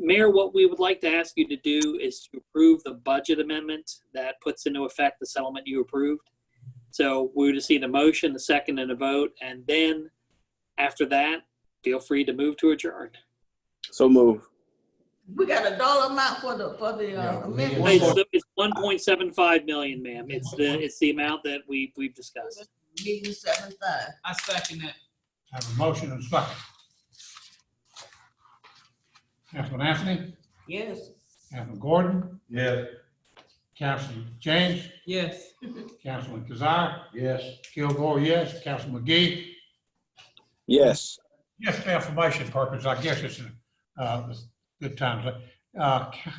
Mayor, what we would like to ask you to do is to approve the budget amendment that puts into effect the settlement you approved. So we would just need a motion, a second, and a vote, and then after that, feel free to move to adjourn. So move. We got a dollar amount for the amendment. It's 1.75 million, ma'am. It's the amount that we've discussed. 1.75. I second that. I have a motion and a second. Councilman Anthony, Yes. Councilman Gordon, Yes. Councilman James, Yes. Councilman Kazire, Yes. Kilgore, yes, Councilman McGee. Yes. Just for information purposes, I guess it's good times.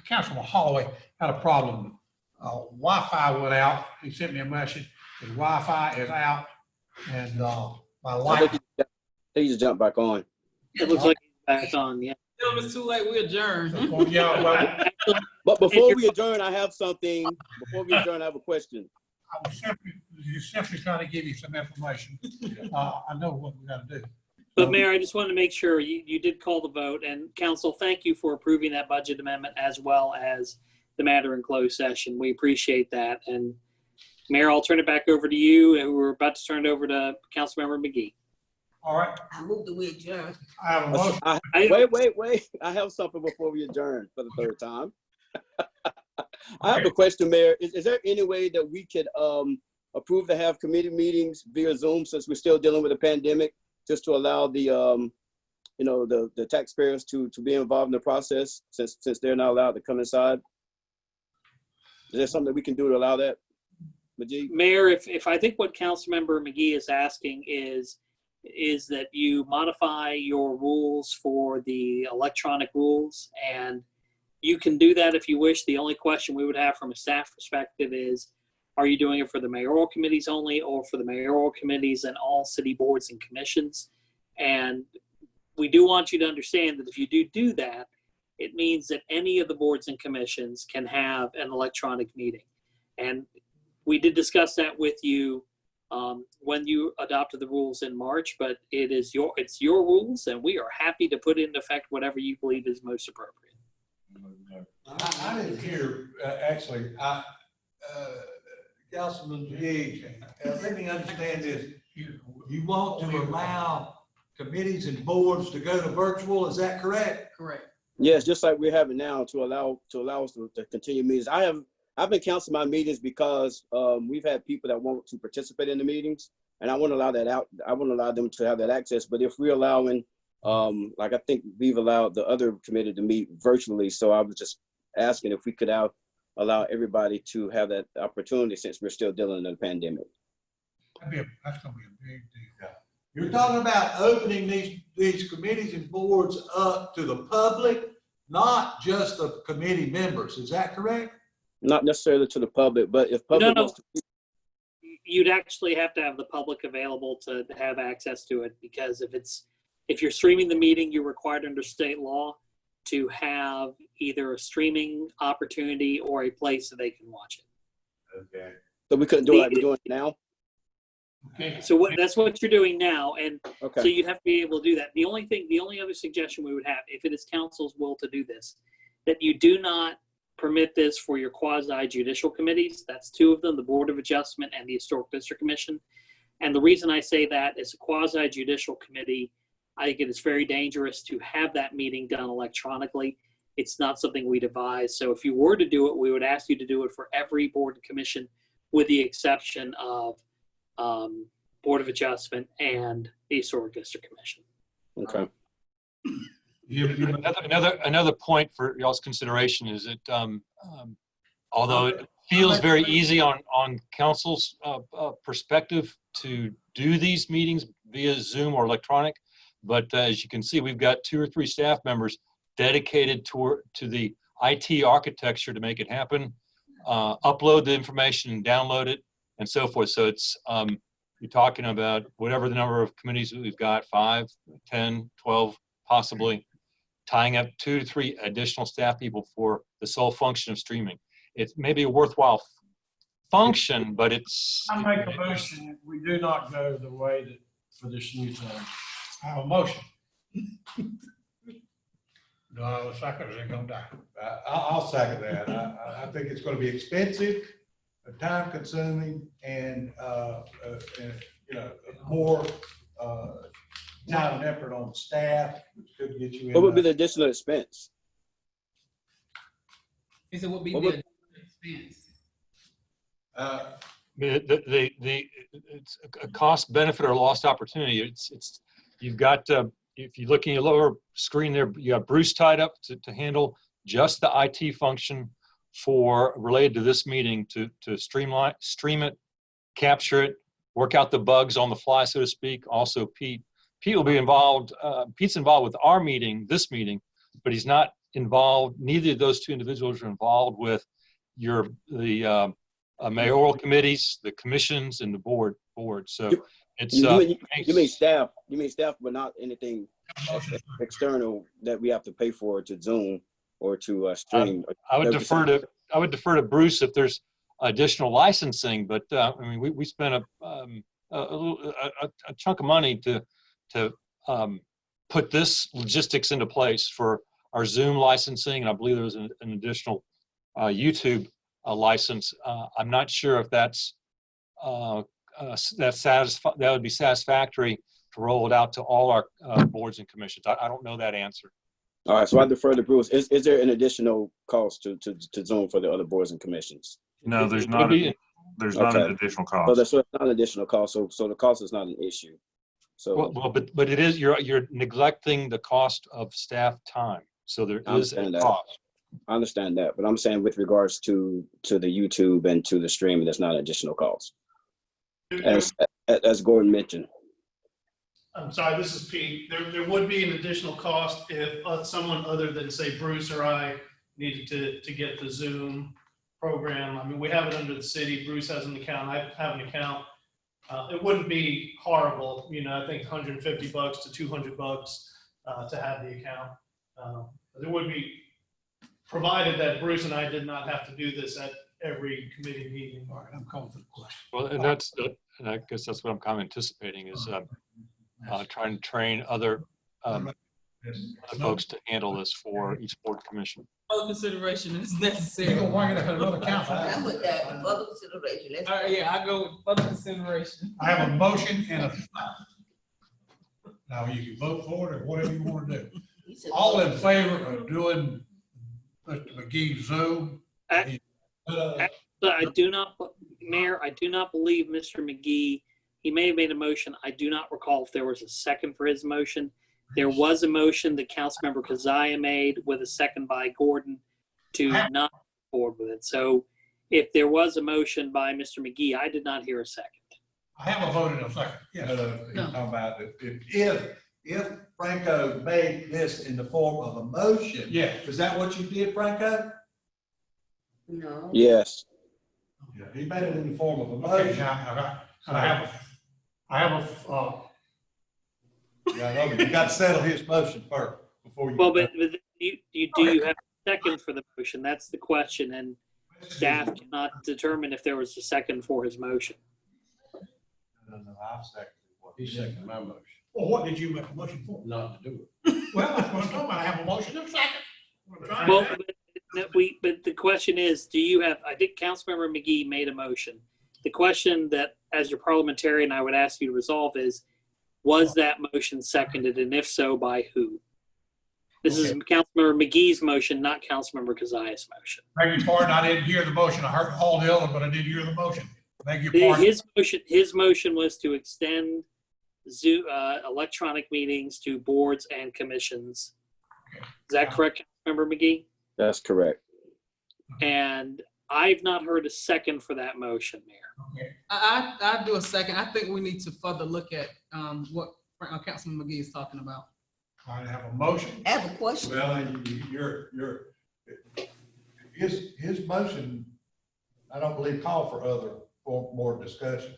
Councilman Holloway had a problem. Wi-Fi went out. He sent me a message. His Wi-Fi is out, and my light. He just jumped back on. It looks like it's back on, yeah. Tell them it's too late, we adjourn. Yeah, well, But before we adjourn, I have something. Before we adjourn, I have a question. I was simply trying to give you some information. I know what we got to do. But Mayor, I just wanted to make sure you did call the vote, and Council, thank you for approving that budget amendment as well as the matter in closed session. We appreciate that. And Mayor, I'll turn it back over to you. We're about to turn it over to Councilmember McGee. All right. I moved that we adjourn. I have a motion. Wait. I have something before we adjourn for the third time. I have a question, Mayor. Is there any way that we could approve to have committee meetings via Zoom since we're still dealing with a pandemic, just to allow the the taxpayers to be involved in the process since they're not allowed to come inside? Is there something that we can do to allow that, McGee? Mayor, if I think what Councilmember McGee is asking is that you modify your rules for the electronic rules, and you can do that if you wish. The only question we would have from a staff perspective is, are you doing it for the mayoral committees only or for the mayoral committees and all city boards and commissions? And we do want you to understand that if you do that, it means that any of the boards and commissions can have an electronic meeting. And we did discuss that with you when you adopted the rules in March, but it's your rules, and we are happy to put into effect whatever you believe is most appropriate. I didn't hear, actually, Councilman Higgs, let me understand this. You want to allow committees and boards to go to virtual, is that correct? Correct. Yes, just like we have it now to allow us to continue meetings. I've been canceling my meetings because we've had people that want to participate in the meetings, and I want to allow that out. I want to allow them to have that access. But if we're allowing, like I think we've allowed the other committee to meet virtually, so I was just asking if we could allow everybody to have that opportunity since we're still dealing with the pandemic. That's going to be a big deal. You're talking about opening these committees and boards up to the public, not just the committee members. Is that correct? Not necessarily to the public, but if public No. wants to. You'd actually have to have the public available to have access to it, because if you're streaming the meeting, you're required under state law to have either a streaming opportunity or a place that they can watch it. Okay. So we couldn't do it like we're doing now? Okay. So that's what you're doing now, and Okay. so you'd have to be able to do that. The only other suggestion we would have, if it is council's will to do this, that you do not permit this for your quasi-judicial committees. That's two of them, the Board of Adjustment and the Historic District Commission. And the reason I say that is a quasi-judicial committee, I think it is very dangerous to have that meeting done electronically. It's not something we devise. So if you were to do it, we would ask you to do it for every board and commission, with the exception of Board of Adjustment and the Historic District Commission. Okay. Another point for y'all's consideration is that although it feels very easy on council's perspective to do these meetings via Zoom or electronic, but as you can see, we've got 2 or 3 staff members dedicated to the IT architecture to make it happen, upload the information and download it and so forth. So it's you're talking about whatever the number of committees that we've got, 5, 10, 12, possibly, tying up 2 to 3 additional staff people for the sole function of streaming. It may be a worthwhile function, but it's... I make a motion that we do not go the way that for this new time. I have a motion. No, seconds ain't gonna die. I'll second that. I think it's gonna be expensive, time consuming, and, you know, more, time and effort on staff, which could get you in. What would be the additional expense? He said, what be What the would- expense? It's a cost benefit or lost opportunity. You've got, if you look in your lower screen there, you have Bruce tied up to handle just the IT function related to this meeting to stream it, capture it, work out the bugs on the fly, so to speak. Also, Pete will be involved. Pete's involved with our meeting, this meeting, but he's not involved. Neither of those two individuals are involved with the mayoral committees, the commissions, and the board. So it's You mean staff, but not anything external that we have to pay for to Zoom or to stream. I would defer to Bruce if there's additional licensing, but I mean, we spent a chunk of money to put this logistics into place for our Zoom licensing, and I believe there was an additional YouTube license. I'm not sure if that would be satisfactory to roll it out to all our boards and commissions. I don't know that answer. All right, so I defer to Bruce. Is there an additional cost to Zoom for the other boards and commissions? No, there's It not. would be- There's not Okay. an additional So cost. that's not an additional cost. So the cost is not an issue. So Well, but it is, you're neglecting the cost of staff time. So there I is a understand that. cost. I understand that, but I'm saying with regards to the YouTube and to the streaming, there's not an additional cost, as Gordon mentioned. I'm sorry, this is Pete. There would be an additional cost if someone other than, say, Bruce or I needed to get the Zoom program. I mean, we have it under the city. Bruce has an account. I have an account. It wouldn't be horrible. You know, I think $150 to $200 to have the account. But it would be, provided that Bruce and I did not have to do this at every committee meeting. All right, I'm calling for the question. Well, and I guess that's what I'm kind of anticipating is trying to train other folks to handle this for each board commission. Further consideration is You're necessary. gonna bring it up at another council. I'm with that, further consideration. Let's- All right, yeah, I go with further consideration. I have a motion and a. Now you can vote for it or whatever you want to do. he said- All in favor of doing Mr. McGee's Zoom? But I do not, Mayor, I do not believe Mr. McGee, he may have made a motion. I do not recall if there was a second for his motion. There was a motion that Councilmember Keziah made with a second by Gordon to not move forward with it. So if there was a motion by Mr. McGee, I did not hear a second. I have a vote in a second. He's Yes. talking about if Franco made this in the form of a motion. Yeah. Is that what you did, Franco? No. Yes. Yeah. He made it in the form of a Okay, motion. now, I have a, Yeah, I know, but you got to settle his motion first before you. Well, but do you have a second for the motion? That's the question, and staff cannot determine if there was a second for his motion. No, I've seconded what He seconded my motion. well, what did you make a motion for? Not to do it. Well, that's what I'm talking about. I have a motion and a second. What I'm trying to Well, say. but the question is, do you have, I think Councilmember McGee made a motion. The question that, as your parliamentarian, I would ask you to resolve is, was that motion seconded, and if so, by who? This is Councilmember McGee's motion, not Councilmember Keziah's motion. Beg your pardon, I didn't hear the motion. I heard all the other, but I didn't hear the motion. Beg your pardon. His motion was to extend Zoom, electronic meetings to boards and commissions. Okay. Is that correct, Councilmember McGee? That's correct. And I've not heard a second for that motion, Mayor. Okay. I do a second. I think we need to further look at what Councilman McGee is talking about. I have a motion. I have a question. Well, his motion, I don't believe called for more discussion.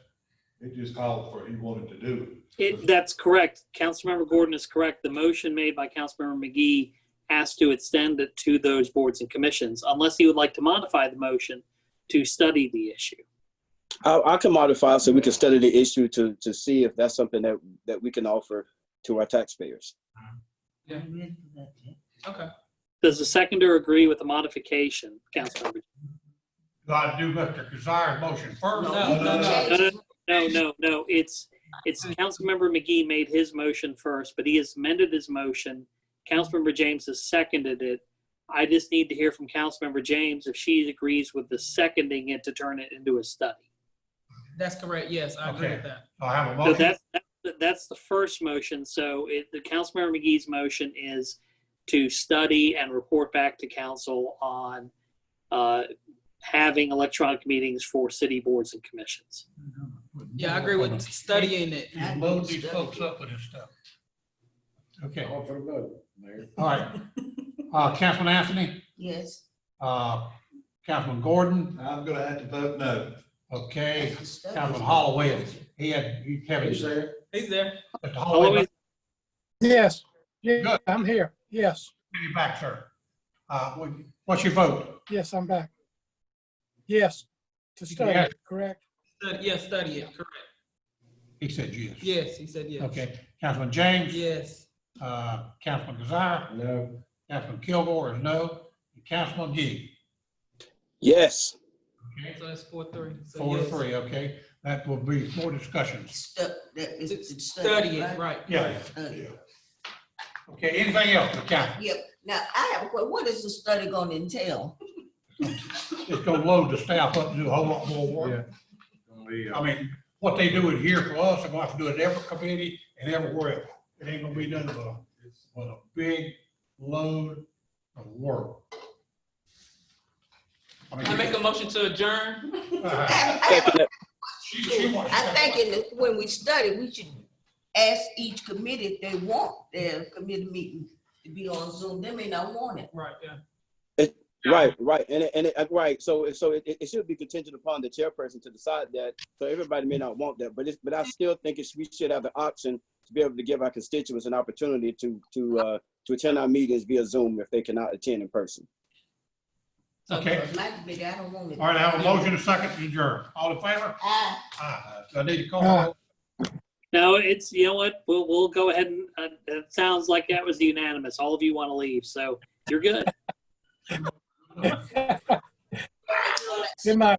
It just called for, he wanted to do it. That's correct. Councilmember Gordon is correct. The motion made by Councilmember McGee has to extend it to those boards and commissions, unless he would like to modify the motion to study the issue. I can modify so we can study the issue to see if that's something that we can offer to our taxpayers. Yeah. Okay. Does the seconder agree with the modification, Councilmember? Do I do Mr. Keziah's motion first? No. It's Councilmember McGee made his motion first, but he has amended his motion. Councilmember James has seconded it. I just need to hear from Councilmember James if she agrees with the seconding it to turn it into a study. That's correct. Yes, I agree with that. So I have a So motion. that's the first motion. So the Councilmember McGee's motion is to study and report back to council on having electronic meetings for city boards and commissions. Yeah, I agree with studying it. Load these folks up with this stuff. Okay, Call for the vote, Mayor. all right. Councilman Anthony, Yes. Councilman Gordon, I'm gonna have to vote no. okay, Councilman Holloway, he Kevin. He's there. He's there. Mr. Holloway, Holloway, Yes, yeah, Good. I'm here. Yes, you back, sir. What's your vote? yes, I'm back. Yes, to study, Yes. correct? Yes, study it. Correct. He said yes. Yes, he said yes. Okay, Councilman James, Yes. Councilman Keziah, No. Councilman Kilgore is no, and Councilman McGee. Yes. Okay, So that's 4-3. So 4-3, okay. That will be more discussions. That is yes. to Study it, right. Yeah. Study. Okay, anything else, the council? Yep. Now, I have a question. What is the study gonna entail? It's gonna load the staff up to do a whole lot more work. Gonna be, I mean, what they do it here for us, they're gonna have to do it in every committee and everywhere else. It ain't gonna be done with a big load of work. I make a motion to adjourn. I think when we study, we should ask each committee if they want their committee meeting to be on Zoom. They may not want it. Right, yeah. Right. Right. So it should be contingent upon the chairperson to decide that. So everybody may not want that, but I still think we should have the option to be able to give our constituents an opportunity to attend our meetings via Zoom if they cannot attend in person. Okay. Because my committee, I don't want it. All right, I have a motion, a second to adjourn. All in favor? Aye. Aye. Do I need to call? no, it's, you know what, we'll go ahead and, it sounds like that was unanimous. All of you want to leave, so you're good. Good night.